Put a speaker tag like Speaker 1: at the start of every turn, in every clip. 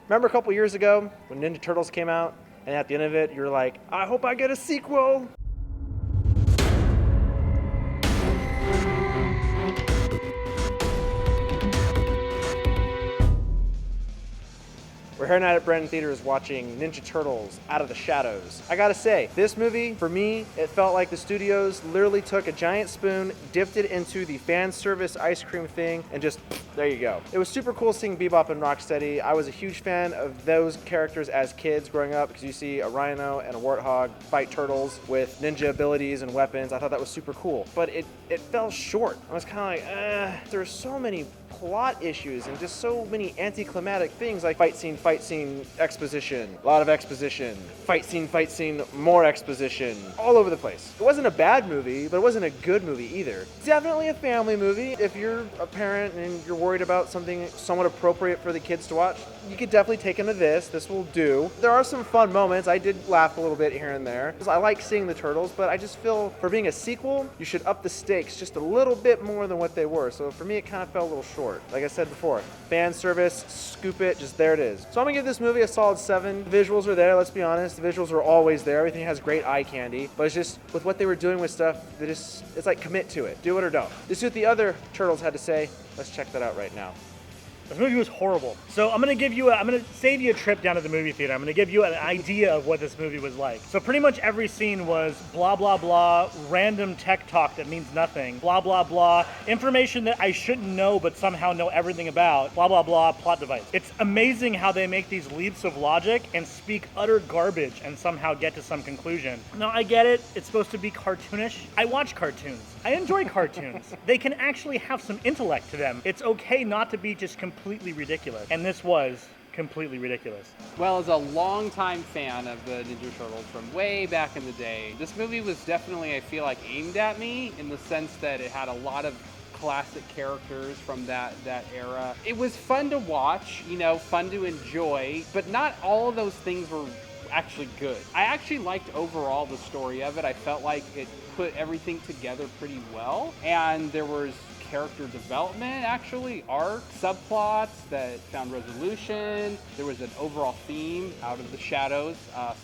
Speaker 1: Remember a couple years ago when Ninja Turtles came out, and at the end of it, you're like, I hope I get a sequel? We're here tonight at Brennan Theaters watching Ninja Turtles Out of the Shadows. I gotta say, this movie, for me, it felt like the studios literally took a giant spoon, dipped it into the fan service ice cream thing, and just, there you go. It was super cool seeing Bebop and Rocksteady. I was a huge fan of those characters as kids growing up, because you see a rhino and a warthog fight turtles with ninja abilities and weapons. I thought that was super cool. But it fell short. I was kind of like, there's so many plot issues and just so many anticlimactic things like fight scene, exposition, a lot of exposition, fight scene, more exposition, all over the place. It wasn't a bad movie, but it wasn't a good movie either. Definitely a family movie. If you're a parent and you're worried about something somewhat appropriate for the kids to watch, you could definitely take them to this. This will do. There are some fun moments. I did laugh a little bit here and there because I like seeing the Turtles, but I just feel for being a sequel, you should up the stakes just a little bit more than what they were. So for me, it kind of fell a little short. Like I said before, fan service, scoop it, just there it is. So I'm gonna give this movie a solid 7. The visuals are there, let's be honest. The visuals are always there. Everything has great eye candy. But it's just, with what they were doing with stuff, it's like commit to it. Do it or don't. This is what the other Turtles had to say. Let's check that out right now.
Speaker 2: This movie was horrible. So I'm gonna save you a trip down to the movie theater. I'm gonna give you an idea of what this movie was like. So pretty much every scene was blah, blah, blah, random tech talk that means nothing, blah, blah, blah, information that I shouldn't know but somehow know everything about, blah, blah, blah, plot device. It's amazing how they make these leaps of logic and speak utter garbage and somehow get to some conclusion. Now I get it, it's supposed to be cartoonish. I watch cartoons. I enjoy cartoons. They can actually have some intellect to them. It's okay not to be just completely ridiculous. And this was completely ridiculous.
Speaker 3: Well, as a longtime fan of the Ninja Turtles from way back in the day, this movie was definitely, I feel like, aimed at me in the sense that it had a lot of classic characters from that era. It was fun to watch, fun to enjoy, but not all of those things were actually good. I actually liked overall the story of it. I felt like it put everything together pretty well, and there was character development, actually, arc, subplots that found resolution. There was an overall theme out of the shadows,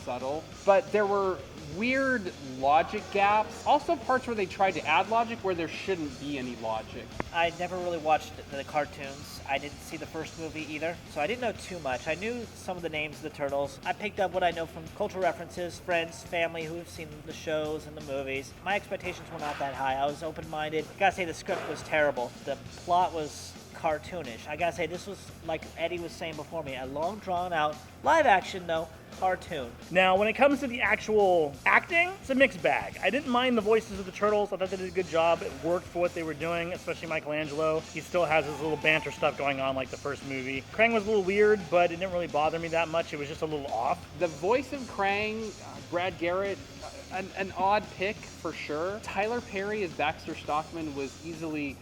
Speaker 3: subtle, but there were weird logic gaps. Also parts where they tried to add logic where there shouldn't be any logic.
Speaker 4: I never really watched the cartoons. I didn't see the first movie either, so I didn't know too much. I knew some of the names of the Turtles. I picked up what I know from cultural references, friends, family who have seen the shows and the movies. My expectations were not that high. I was open-minded. I gotta say, the script was terrible. The plot was cartoonish. I gotta say, this was, like Eddie was saying before me, a long, drawn-out, live action, though, cartoon.
Speaker 2: Now, when it comes to the actual acting, it's a mixed bag. I didn't mind the voices of the Turtles. I thought they did a good job. It worked for what they were doing, especially Michelangelo. He still has his little banter stuff going on like the first movie. Krang was a little weird, but it didn't really bother me that much. It was just a little off.
Speaker 3: The voice of Krang, Brad Garrett, an odd pick for sure. Tyler Perry as Baxter Stockman was easily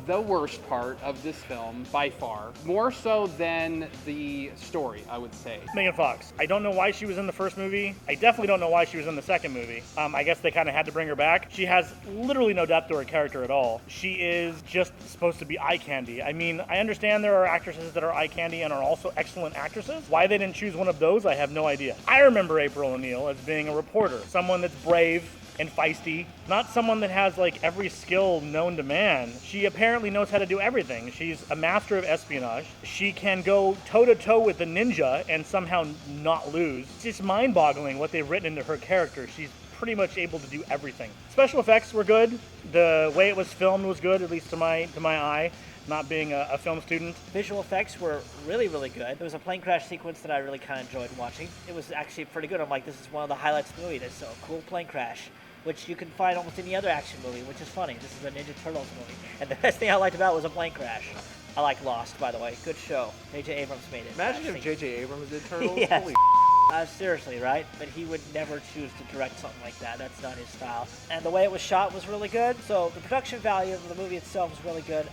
Speaker 3: the worst part of this film, by far. More so than the story, I would say.
Speaker 2: Megan Fox. I don't know why she was in the first movie. I definitely don't know why she was in the second movie. I guess they kind of had to bring her back. She has literally no depth to her character at all. She is just supposed to be eye candy. I mean, I understand there are actresses that are eye candy and are also excellent actresses. Why they didn't choose one of those, I have no idea. I remember April O'Neil as being a reporter, someone that's brave and feisty, not someone that has like every skill known to man. She apparently knows how to do everything. She's a master of espionage. She can go toe-to-toe with the ninja and somehow not lose. It's just mind-boggling what they've written into her character. She's pretty much able to do everything. Special effects were good. The way it was filmed was good, at least to my eye. Not being a film student.
Speaker 4: Visual effects were really, really good. There was a plane crash sequence that I really kind of enjoyed watching. It was actually pretty good. I'm like, this is one of the highlights of the movie. That's a cool plane crash, which you can find almost any other action movie, which is funny. This is a Ninja Turtles movie. And the best thing I liked about it was a plane crash. I like Lost, by the way. Good show. J.J. Abrams made it.
Speaker 1: Imagine if J.J. Abrams did Turtles.
Speaker 4: Yes.
Speaker 1: Holy
Speaker 4: Seriously, right? But he would never choose to direct something like that. That's not his style. And the way it was shot was really good. So the production value of the movie itself was really good,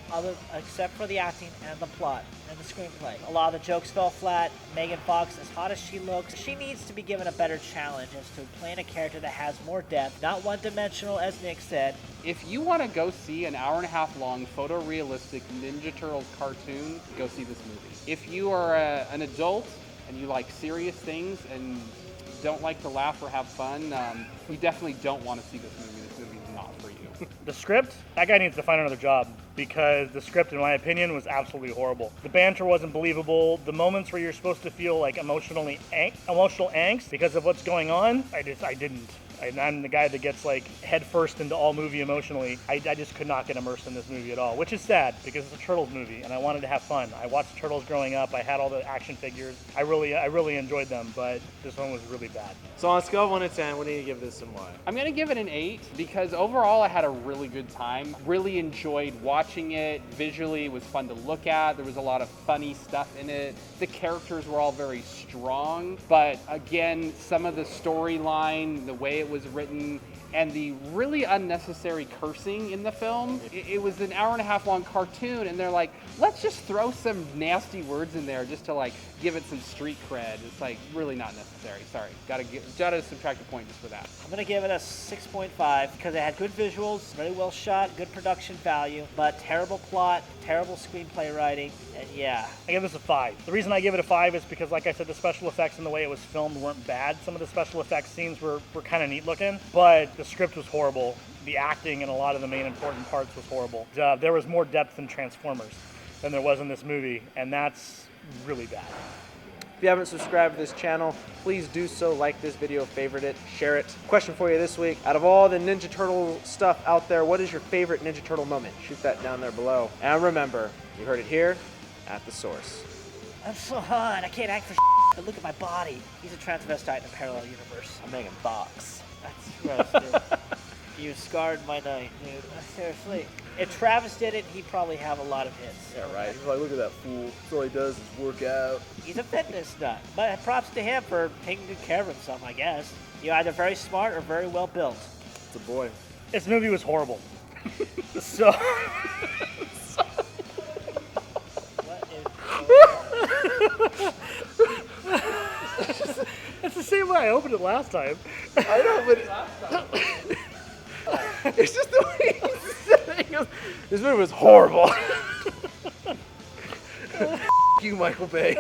Speaker 4: except for the acting and the plot and the screenplay. A lot of the jokes fell flat. Megan Fox, as hot as she looks, she needs to be given a better challenge as to playing a character that has more depth, not one-dimensional, as Nick said.
Speaker 3: If you want to go see an hour-and-a-half long photorealistic Ninja Turtles cartoon, go see this movie. If you are an adult and you like serious things and don't like to laugh or have fun, you definitely don't want to see this movie. This movie is not for you.
Speaker 2: The script, that guy needs to find another job because the script, in my opinion, was absolutely horrible. The banter wasn't believable. The moments where you're supposed to feel like emotional angst because of what's going on, I didn't. I'm the guy that gets like head first into all movie emotionally. I just could not get immersed in this movie at all, which is sad because it's a Turtles movie and I wanted to have fun. I watched Turtles growing up. I had all the action figures. I really enjoyed them, but this one was really bad.
Speaker 1: So on a scale of 1 to 10, what do you give this and why?
Speaker 3: I'm going to give it an 8 because overall I had a really good time. Really enjoyed watching it. Visually, it was fun to look at. There was a lot of funny stuff in it. The characters were all very strong, but again, some of the storyline, the way it was written, and the really unnecessary cursing in the film. It was an hour and a half long cartoon, and they're like, let's just throw some nasty words in there just to like give it some street cred. It's like really not necessary. Sorry, gotta subtract a point just for that.
Speaker 4: I'm gonna give it a 6.5 because it had good visuals, very well shot, good production value, but terrible plot, terrible screenplay writing, and yeah.
Speaker 2: I give this a 5. The reason I give it a 5 is because, like I said, the special effects and the way it was filmed weren't bad. Some of the special effects scenes were kind of neat looking, but the script was horrible. The acting in a lot of the main important parts was horrible. There was more depth in Transformers than there was in this movie, and that's really bad.
Speaker 1: If you haven't subscribed to this channel, please do so. Like this video, favorite it, share it. Question for you this week. Out of all the Ninja Turtle stuff out there, what is your favorite Ninja Turtle moment? Shoot that down there below. And remember, you heard it here at the source.
Speaker 4: I'm so hot, I can't act for but look at my body. He's a transvestite in a parallel universe. I'm Megan Fox. That's gross, dude. You scarred my night, dude. Seriously. If Travis did it, he'd probably have a lot of hits.
Speaker 1: Yeah, right. He's like, look at that fool. That's all he does is work out.
Speaker 4: He's a fitness nut. But props to him for taking good care of himself, I guess. You're either very smart or very well built.
Speaker 1: It's a boy.
Speaker 2: This movie was horrible. So... It's the same way I opened it last time.
Speaker 1: I know, but it's just the way he said it. He goes, this movie was horrible. You, Michael Bay.